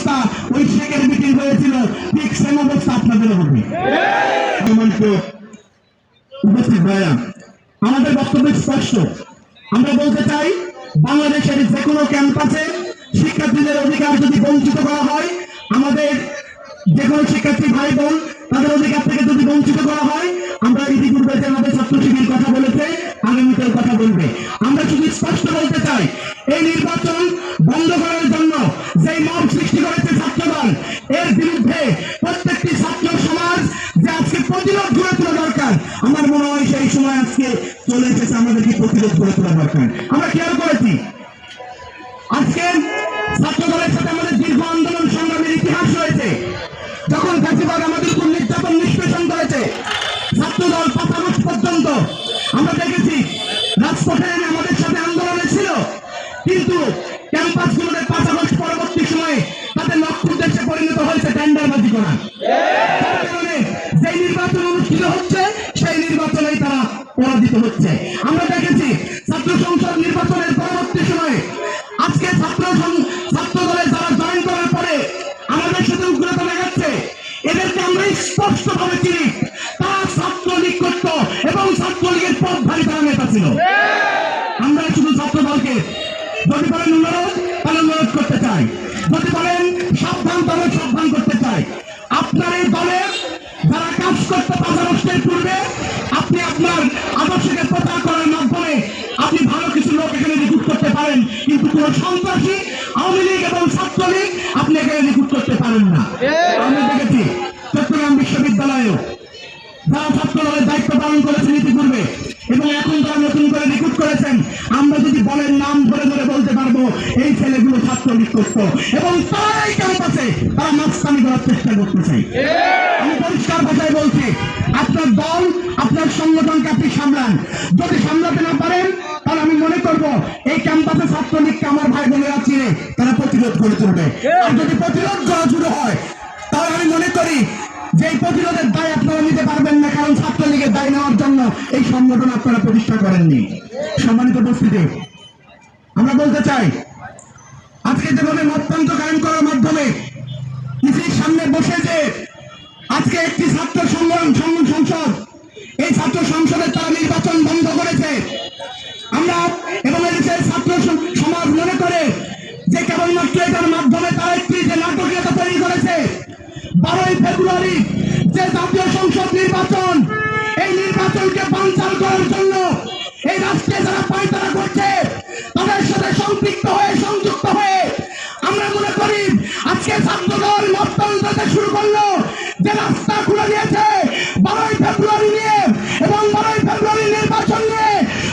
অবস্থা ওই শেখের মিটিং হয়েছিল, ঠিক সেম অবস্থা আপনাদেরও হবে। উপস্থিত ভাইরা, আমাদের বক্তব্য স্পষ্ট। আমরা বলতে চাই, বাংলাদেশের যে কোনো ক্যাম্পাসে শিক্ষার্থীদের অধিকার যদি বঞ্চিত করা হয়, আমাদের যে কোনো শিক্ষার্থী ভাই বোন তাদের অধিকার থেকে যদি বঞ্চিত করা হয়, আমরা ইতিপূর্বে যে আমাদের ছাত্র শিবির কথা বলেছে, আগামীকাল কথা বলবে। আমরা শুধু স্পষ্ট বলতে চাই, এই নির্বাচন বন্ধ করার জন্য যে মব সৃষ্টি করেছে ছাত্রদল, এর বিরুদ্ধে প্রত্যেকটি ছাত্র সমাজ যে আজকে প্রতিরোধ গড়ে তোলা দরকার। আমার মনে হয় সেই সময় আজকে চলে এসেছে, আমাদেরকে প্রতিরোধ গড়ে তোলা দরকার। আমরা খেয়াল করেছি, আজকে ছাত্রদলের সাথে আমাদের দীর্ঘ আন্দোলন সংগ্রামের ইতিহাস রয়েছে। যখন ফ্যাসিবাদ আমাদের উপর নির্যাতন নিষ্পেষণ করেছে, ছাত্রদল 5 আগস্ট পর্যন্ত আমরা দেখেছি রাজপথে আমাদের সাথে আন্দোলনে ছিল, কিন্তু ক্যাম্পাসগুলোতে 5 আগস্ট পরবর্তী সময়ে তাদের লক্ষ্য উদ্দেশ্যে পরিণত হয়েছে টেন্ডারবাজি করা। যে নির্বাচন অনুষ্ঠিত হচ্ছে সেই নির্বাচনেই তারা পরাজিত হচ্ছে। আমরা দেখেছি ছাত্র সংসদ নির্বাচনের পরবর্তী সময়ে আজকে ছাত্র দলে যারা জয়েন করার পরে আমাদের সাথে উগ্রতা দেখাচ্ছে, এদেরকে আমরা স্পষ্ট ভাবে চিনি। তারা ছাত্রলীগ করত এবং ছাত্রলীগের পথধারী তারা নেতা ছিল। আমরা শুধু ছাত্র দলকে যদি বলেন অনুরোধ, তাহলে অনুরোধ করতে চাই, যদি বলেন সাবধান, তাহলে সাবধান করতে চাই। আপনার এই দলে যারা কাজ করতে 5 আগস্টের পূর্বে আপনি আপনার আদর্শকে প্রচার করার মাধ্যমে আপনি ভালো কিছু লোক এখানে রিক্রুট করতে পারেন, কিন্তু কোন সন্ত্রাসী আওয়ামী লীগ এবং ছাত্রলীগ আপনি এখানে রিক্রুট করতে পারেন না। আমি দেখেছি চট্টগ্রাম বিশ্ববিদ্যালয়েও যারা ছাত্র দলের দায়িত্ব পালন করেছেন ইতিপূর্বে এবং এখন যারা নতুন করে রিক্রুট করেছেন, আমরা যদি বলেন নাম ধরে ধরে বলতে পারবো এই ছেলেগুলো ছাত্রলীগ করত এবং তারাই ক্যাম্পাসে তারা মাস্তানি করার চেষ্টা করতেছে। আমি পরিষ্কার ভাষায় বলছি, আপনার দল আপনার সংগঠনকে আপনি সামলান। যদি সামলাতে না পারেন, তাহলে আমি মনে করবো এই ক্যাম্পাসে ছাত্রলীগকে আমার ভাই বোনেরা চিনে তারা প্রতিরোধ করে তুলবে। আর যদি প্রতিরোধ করা শুরু হয়, তাহলে আমি মনে করি যে এই প্রতিরোধের দায় আপনারা নিতে পারবেন না, কারণ ছাত্রলীগের দায় নেওয়ার জন্য এই সংগঠন আপনারা প্রতিষ্ঠা করেননি। সম্মানিত উপস্থিতি, আমরা বলতে চাই, আজকে যেভাবে মততন্ত্র কায়েম করার মাধ্যমে ইসির সামনে বসে যে আজকে একটি ছাত্র সংসদ, এই ছাত্র সংসদের তারা নির্বাচন বন্ধ করেছে, আমরা এবং এদেশের ছাত্র সমাজ মনে করে যে কেবলমাত্র এটার মাধ্যমে তারা একটি যে নাটকীয়তা তৈরি করেছে। 12ই ফেব্রুয়ারি যে জাতীয় সংসদ নির্বাচন, এই নির্বাচনকে বানচাল করার জন্য এই রাষ্ট্রে যারা পায়তারা করছে, তাদের সাথে সম্পৃক্ত হয়ে সংযুক্ত হয়ে আমরা মনে করি আজকে ছাত্রদল মততন্ত্রতে শুরু করলো, যে রাস্তা খুলে দিয়েছে 12ই ফেব্রুয়ারি নিয়ে এবং 12ই ফেব্রুয়ারি নির্বাচন নিয়ে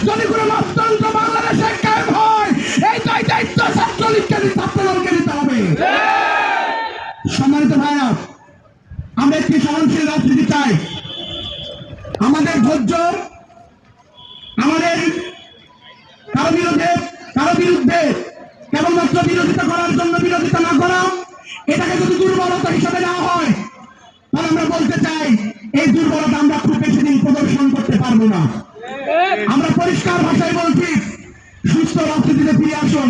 যদি কোনো মততন্ত্র বাংলাদেশে কায়েম হয়, এই দায়িত্ব ছাত্রলীগকে ছাত্রদলকে নিতে হবে। সম্মানিত ভাইরা, আমরা একটি সহনশীল রাজনীতি চাই। আমাদের ধৈর্য, আমাদের কারো বিরুদ্ধে কেবলমাত্র বিরোধিতা করার জন্য বিরোধিতা না করা, এটাকে যদি দুর্বলতা হিসাবে নেওয়া হয়, তাহলে আমরা বলতে চাই এই দুর্বলতা আমরা খুব বেশি দিন প্রদর্শন করতে পারবো না। আমরা পরিষ্কার ভাষায় বলছি, সুস্থ রাজনীতিতে ফিরে আসুন।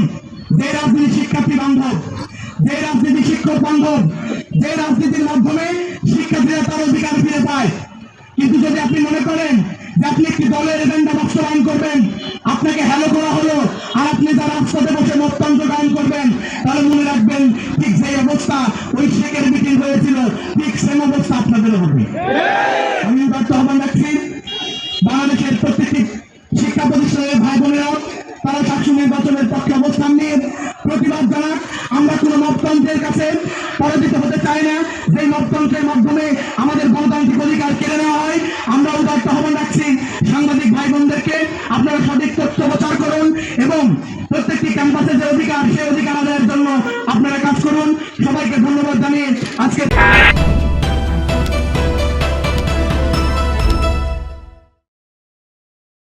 যে রাজনীতি শিক্ষার্থী বান্ধব, যে রাজনীতি শিক্ষক বান্ধব, যে রাজনীতির মাধ্যমে শিক্ষার্থীরা তার অধিকার ফিরে পায়। কিন্তু যদি আপনি মনে করেন যে আপনি একটি দলের এজেন্ডা বাস্তবায়ন করবেন, আপনাকে হ্যালো করা হলো, আর আপনি তার রাজপথে বসে মততন্ত্র গায়ন করবেন, তাহলে মনে রাখবেন ঠিক যে অবস্থা ওই শেখের মিটিং হয়েছিল, ঠিক সেম অবস্থা আপনাদেরও হবে। আমি ব্যর্থ আহ্বান রাখছি, বাংলাদেশের প্রত্যেকটি শিক্ষা প্রতিষ্ঠানের ভাই বোনেরা তারা সাক্ষী নির্বাচনের পক্ষে অবস্থান নিয়ে প্রতিবাদ জানাক। আমরা কোন মততন্ত্রের কাছে পরাজিত হতে চাই না, যে মততন্ত্রের মাধ্যমে আমাদের গণতান্ত্রিক অধিকার কেড়ে নেওয়া হয়। আমরা উদাত্ত আহ্বান রাখছি সাংবাদিক ভাই বোনদেরকে, আপনারা সঠিক তথ্য প্রচার করুন এবং প্রত্যেকটি ক্যাম্পাসে যে অধিকার, সেই অধিকার